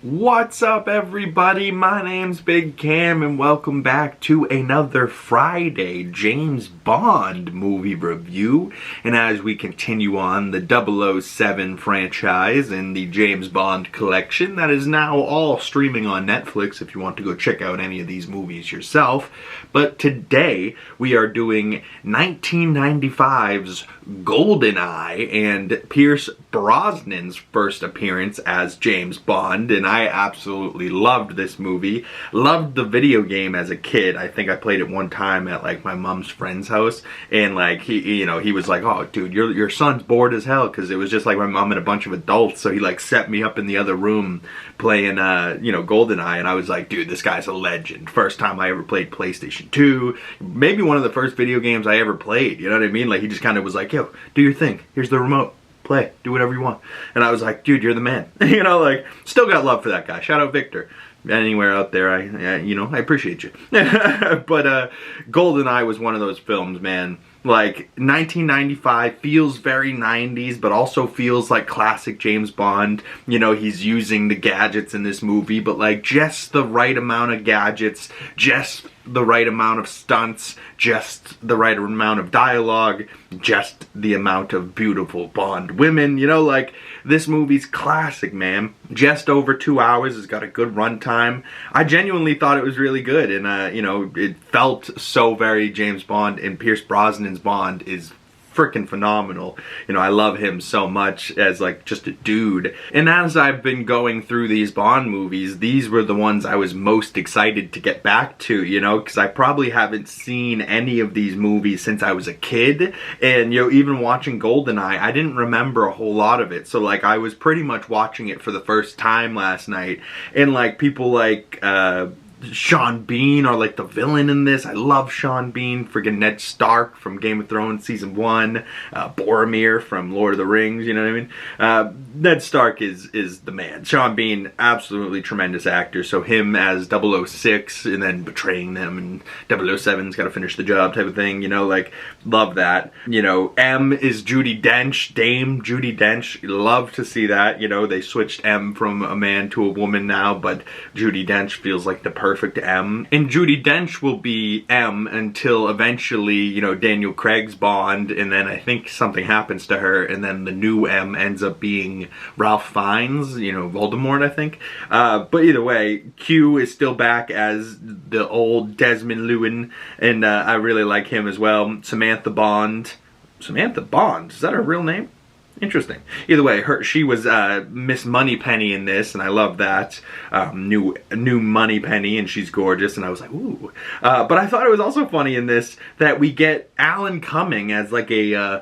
What's up, everybody? My name's Big Cam and welcome back to another Friday James Bond movie review. And as we continue on the 007 franchise and the James Bond collection that is now all streaming on Netflix if you want to go check out any of these movies yourself. But today we are doing 1995's GoldenEye and Pierce Brosnan's first appearance as James Bond, and I absolutely loved this movie. Loved the video game as a kid. I think I played it one time at like my mom's friend's house, and like he was like, "Oh, dude, your son's bored as hell," because it was just like my mom and a bunch of adults. So he like set me up in the other room playing GoldenEye, and I was like, "Dude, this guy's a legend." First time I ever played PlayStation 2, maybe one of the first video games I ever played. You know what I mean? Like he just kind of was like, "Yo, do your thing. Here's the remote. Play, do whatever you want." And I was like, "Dude, you're the man." Still got love for that guy. Shout out Victor. Anywhere out there, I appreciate you. But GoldenEye was one of those films, man. Like 1995 feels very 90s, but also feels like classic James Bond. He's using the gadgets in this movie, but like just the right amount of gadgets, just the right amount of stunts, just the right amount of dialogue, just the amount of beautiful Bond women. This movie's classic, man. Just over 2 hours. It's got a good runtime. I genuinely thought it was really good, and it felt so very James Bond, and Pierce Brosnan's Bond is freaking phenomenal. I love him so much as like just a dude. And as I've been going through these Bond movies, these were the ones I was most excited to get back to, because I probably haven't seen any of these movies since I was a kid. And even watching GoldenEye, I didn't remember a whole lot of it. So like I was pretty much watching it for the first time last night. And like people like Sean Bean are like the villain in this. I love Sean Bean. Friggin' Ned Stark from Game of Thrones Season 1. Boromir from Lord of the Rings, you know what I mean? Ned Stark is the man. Sean Bean, absolutely tremendous actor. So him as 006 and then betraying them, and 007's gotta finish the job type of thing, love that. M is Judi Dench, Dame Judi Dench. Love to see that. They switched M from a man to a woman now, but Judi Dench feels like the perfect M. And Judi Dench will be M until eventually, Daniel Craig's Bond, and then I think something happens to her, and then the new M ends up being Ralph Fiennes, Voldemort, I think. But either way, Q is still back as the old Desmond Llewellyn, and I really like him as well. Samantha Bond. Samantha Bond? Is that her real name? Interesting. Either way, she was Miss Moneypenny in this, and I love that. New Moneypenny, and she's gorgeous, and I was like, ooh. But I thought it was also funny in this that we get Alan Cumming as like a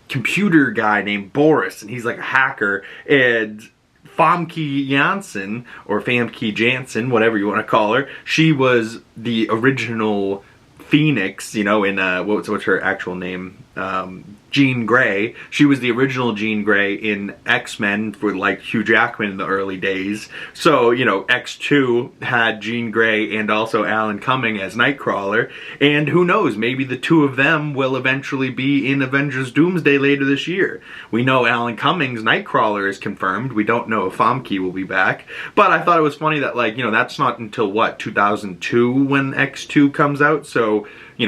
computer guy named Boris, and he's like a hacker, and Famke Janssen, or Famke Janssen, whatever you want to call her, she was the original Phoenix, in what's her actual name? Jean Grey. She was the original Jean Grey in X-Men for like Hugh Jackman in the early days. So, X2 had Jean Grey and also Alan Cumming as Nightcrawler. And who knows, maybe the two of them will eventually be in Avengers Doomsday later this year. We know Alan Cumming's Nightcrawler is confirmed. We don't know if Famke will be back. But I thought it was funny that that's not until what, 2002 when X2 comes out. So,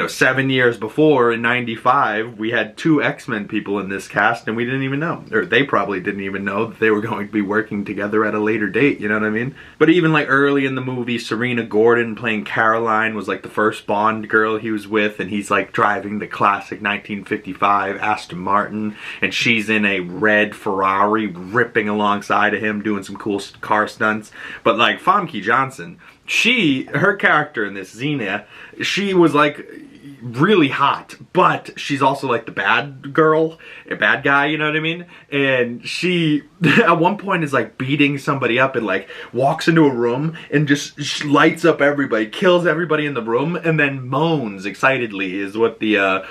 7 years before, in 95, we had two X-Men people in this cast, and we didn't even know. Or they probably didn't even know that they were going to be working together at a later date, you know what I mean? But even like early in the movie, Serena Gordon playing Caroline was like the first Bond girl he was with, and he's like driving the classic 1955 Aston Martin, and she's in a red Ferrari ripping alongside of him, doing some cool car stunts. But like Famke Janssen, her character in this, Xena, she was like really hot, but she's also like the bad girl, a bad guy, you know what I mean? And she at one point is like beating somebody up and like walks into a room and just lights up everybody, kills everybody in the room, and then moans excitedly is what the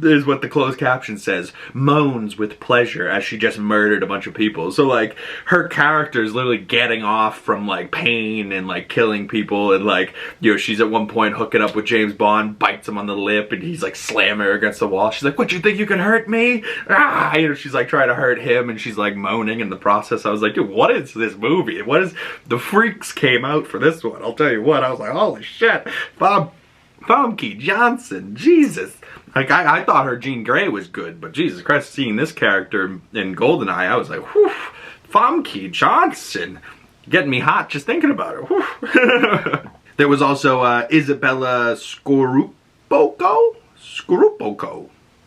is what the closed caption says, moans with pleasure as she just murdered a bunch of people. So like her character is literally getting off from like pain and like killing people, and like, you know, she's at one point hooking up with James Bond, bites him on the lip, and he's like slamming her against the wall. She's like, what, you think you can hurt me? Ah, you know, she's like trying to hurt him, and she's like moaning in the process. I was like, dude, what is this movie? What is, the freaks came out for this one, I'll tell you what. I was like, holy shit, Famke Janssen, Jesus. Like, I thought her Jean Grey was good, but Jesus Christ, seeing this character in GoldenEye, I was like, whew, Famke Janssen. Getting me hot just thinking about her, whew. There was also Isabella Scorupco,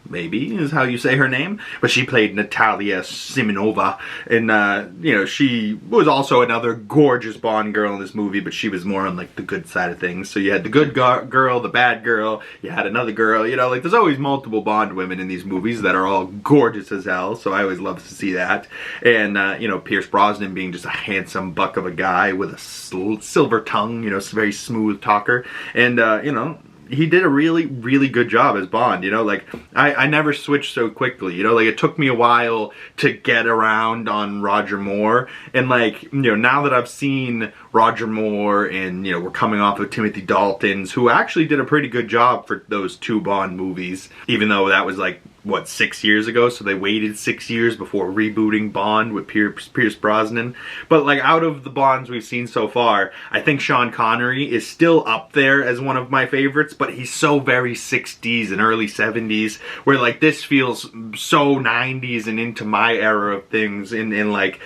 maybe is how you say her name, but she played Natalia Simonova, and you know, she was also another gorgeous Bond girl in this movie, but she was more on like the good side of things. So you had the good girl, the bad girl, you had another girl, you know, like there's always multiple Bond women in these movies that are all gorgeous as hell, so I always love to see that. And you know, Pierce Brosnan being just a handsome buck of a guy with a silver tongue, you know, very smooth talker, and you know, he did a really, really good job as Bond, you know, like, I never switched so quickly, you know, like, it took me a while to get around on Roger Moore, and like, you know, now that I've seen Roger Moore, and, you know, we're coming off of Timothy Dalton's, who actually did a pretty good job for those 2 Bond movies, even though that was like, what, 6 years ago, so they waited 6 years before rebooting Bond with Pierce Brosnan. But like, out of the Bonds we've seen so far, I think Sean Connery is still up there as one of my favorites, but he's so very 60s and early 70s, where like this feels so 90s and into my era of things, and like,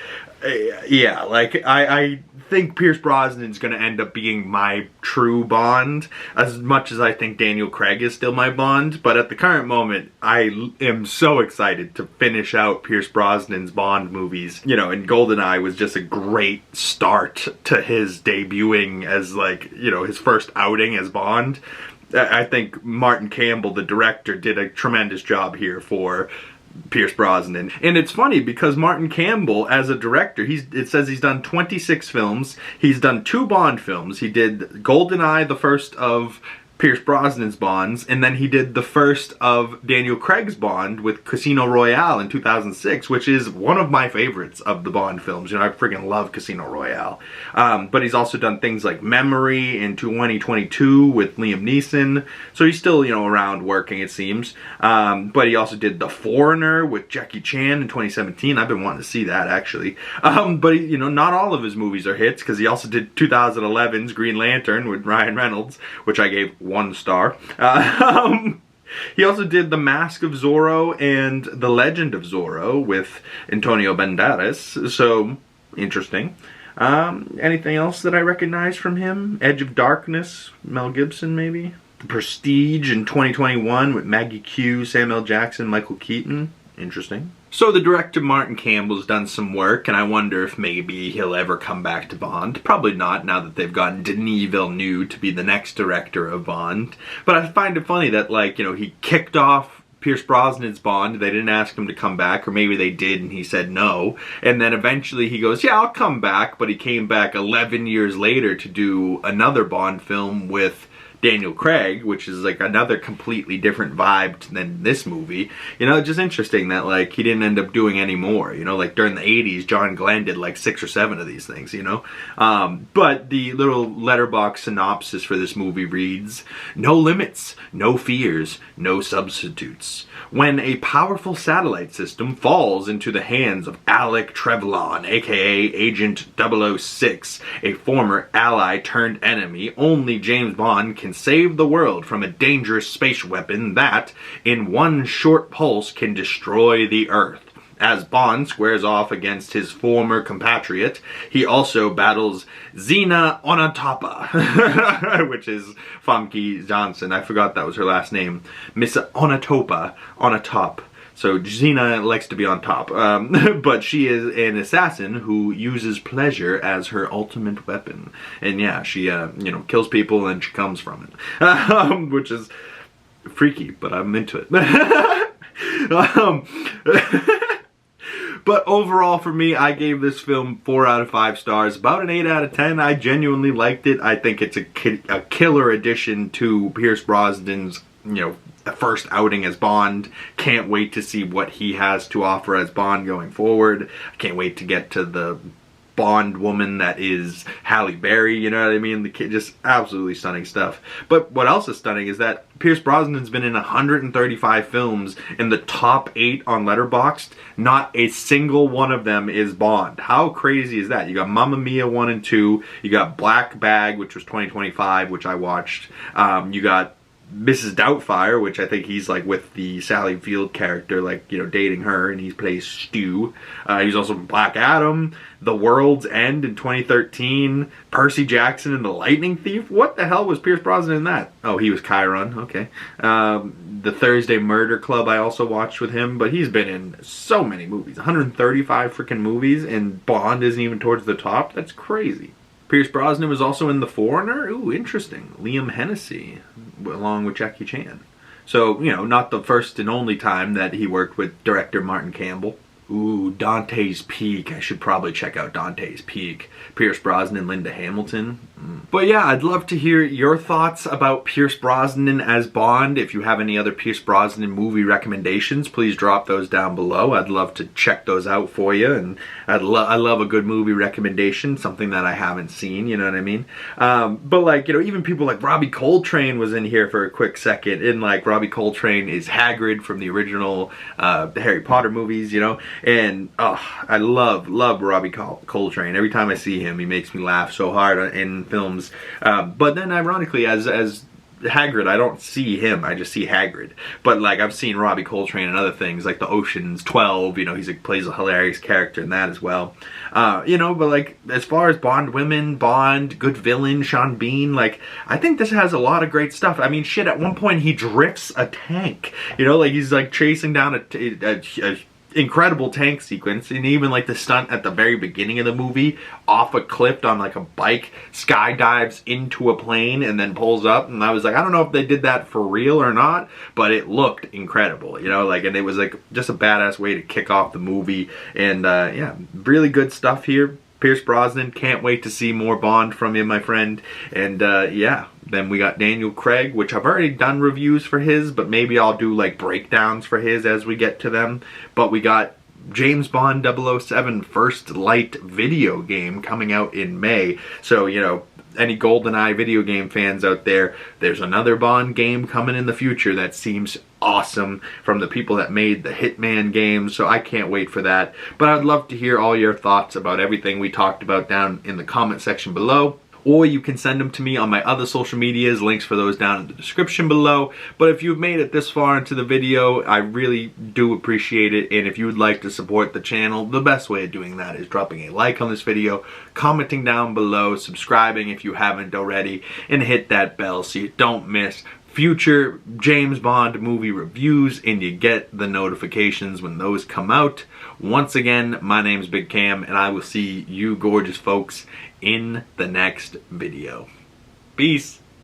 yeah, like, I think Pierce Brosnan's gonna end up being my true Bond, as much as I think Daniel Craig is still my Bond. But at the current moment, I am so excited to finish out Pierce Brosnan's Bond movies. You know, and GoldenEye was just a great start to his debuting as, like, you know, his first outing as Bond. I think Martin Campbell, the director, did a tremendous job here for Pierce Brosnan. And it's funny because Martin Campbell, as a director, it says he's done 26 films. He's done 2 Bond films. He did GoldenEye, the first of Pierce Brosnan's Bonds, and then he did the first of Daniel Craig's Bond with Casino Royale in 2006, which is one of my favorites of the Bond films. You know, I freaking love Casino Royale. But he's also done things like Memory in 2022 with Liam Neeson, so he's still, you know, around working, it seems. But he also did The Foreigner with Jackie Chan in 2017. I've been wanting to see that, actually. But, you know, not all of his movies are hits, because he also did 2011's Green Lantern with Ryan Reynolds, which I gave 1 star. He also did The Mask of Zorro and The Legend of Zorro with Antonio Banderas, so interesting. Anything else that I recognize from him? Edge of Darkness, Mel Gibson maybe? The Prestige in 2021 with Maggie Q, Samuel Jackson, Michael Keaton, interesting. So the director Martin Campbell's done some work, and I wonder if maybe he'll ever come back to Bond. Probably not, now that they've gotten Denis Villeneuve to be the next director of Bond. But I find it funny that, like, you know, he kicked off Pierce Brosnan's Bond. They didn't ask him to come back, or maybe they did and he said no. And then eventually he goes, yeah, I'll come back. But he came back 11 years later to do another Bond film with Daniel Craig, which is like another completely different vibe than this movie. You know, it's just interesting that, like, he didn't end up doing any more. You know, like during the 80s, John Glenn did like 6 or 7 of these things, you know. But the little Letterboxd synopsis for this movie reads, no limits, no fears, no substitutes. When a powerful satellite system falls into the hands of Alec Trevelyan, aka Agent 006, a former ally turned enemy, only James Bond can save the world from a dangerous space weapon that, in one short pulse, can destroy the Earth. As Bond squares off against his former compatriot, he also battles Xena Onatopa, which is Famke Janssen. I forgot that was her last name. Miss Onatopa, Onatop. So Xena likes to be on top. But she is an assassin who uses pleasure as her ultimate weapon. And yeah, she, you know, kills people and she comes from it. Which is freaky, but I'm into it. But overall, for me, I gave this film 4 out of 5 stars. About an 8 out of 10. I genuinely liked it. I think it's a killer addition to Pierce Brosnan's first outing as Bond. Can't wait to see what he has to offer as Bond going forward. Can't wait to get to the Bond woman that is Halle Berry, you know what I mean? The kid, just absolutely stunning stuff. But what else is stunning is that Pierce Brosnan's been in 135 films. In the top 8 on Letterboxd, not a single one of them is Bond. How crazy is that? You got Mamma Mia 1 and 2, you got Black Bag, which was 2025, which I watched, you got Mrs. Doubtfire, which I think he's like with the Sally Field character, like, dating her, and he plays Stu. He's also in Black Adam, The World's End in 2013, Percy Jackson and the Lightning Thief. What the hell was Pierce Brosnan in that? Oh, he was Chiron, okay. The Thursday Murder Club I also watched with him, but he's been in so many movies. 135 freaking movies, and Bond isn't even towards the top? That's crazy. Pierce Brosnan was also in The Foreigner. Ooh, interesting. Liam Hennessy, along with Jackie Chan. So, not the first and only time that he worked with director Martin Campbell. Ooh, Dante's Peak. I should probably check out Dante's Peak. Pierce Brosnan, Linda Hamilton. But yeah, I'd love to hear your thoughts about Pierce Brosnan as Bond. If you have any other Pierce Brosnan movie recommendations, please drop those down below. I'd love to check those out for you. And I love a good movie recommendation, something that I haven't seen, you know what I mean? But like, even people like Robbie Coltrane was in here for a quick second. And like, Robbie Coltrane is Hagrid from the original Harry Potter movies, And I love Robbie Coltrane. Every time I see him, he makes me laugh so hard in films. But then ironically, as Hagrid, I don't see him, I just see Hagrid. But like, I've seen Robbie Coltrane in other things like the Ocean's 12, he plays a hilarious character in that as well. But like, as far as Bond women, Bond, good villain, Sean Bean, like, I think this has a lot of great stuff. I mean, shit, at one point he drifts a tank, like he's like chasing down a incredible tank sequence, and even like the stunt at the very beginning of the movie, off a cliff on like a bike, skydives into a plane and then pulls up, and I was like, I don't know if they did that for real or not, but it looked incredible, and it was like just a badass way to kick off the movie. And yeah, really good stuff here. Pierce Brosnan, can't wait to see more Bond from you, my friend. And yeah, then we got Daniel Craig, which I've already done reviews for his, but maybe I'll do like breakdowns for his as we get to them. But we got James Bond 007 First Light video game coming out in May. So, any GoldenEye video game fans out there, there's another Bond game coming in the future that seems awesome from the people that made the Hitman games, so I can't wait for that. But I'd love to hear all your thoughts about everything we talked about down in the comment section below. Or you can send them to me on my other social medias, links for those down in the description below. But if you've made it this far into the video, I really do appreciate it. And if you would like to support the channel, the best way of doing that is dropping a like on this video, commenting down below, subscribing if you haven't already, and hit that bell so you don't miss future James Bond movie reviews and you get the notifications when those come out. Once again, my name's Big Cam, and I will see you gorgeous folks in the next video. Peace.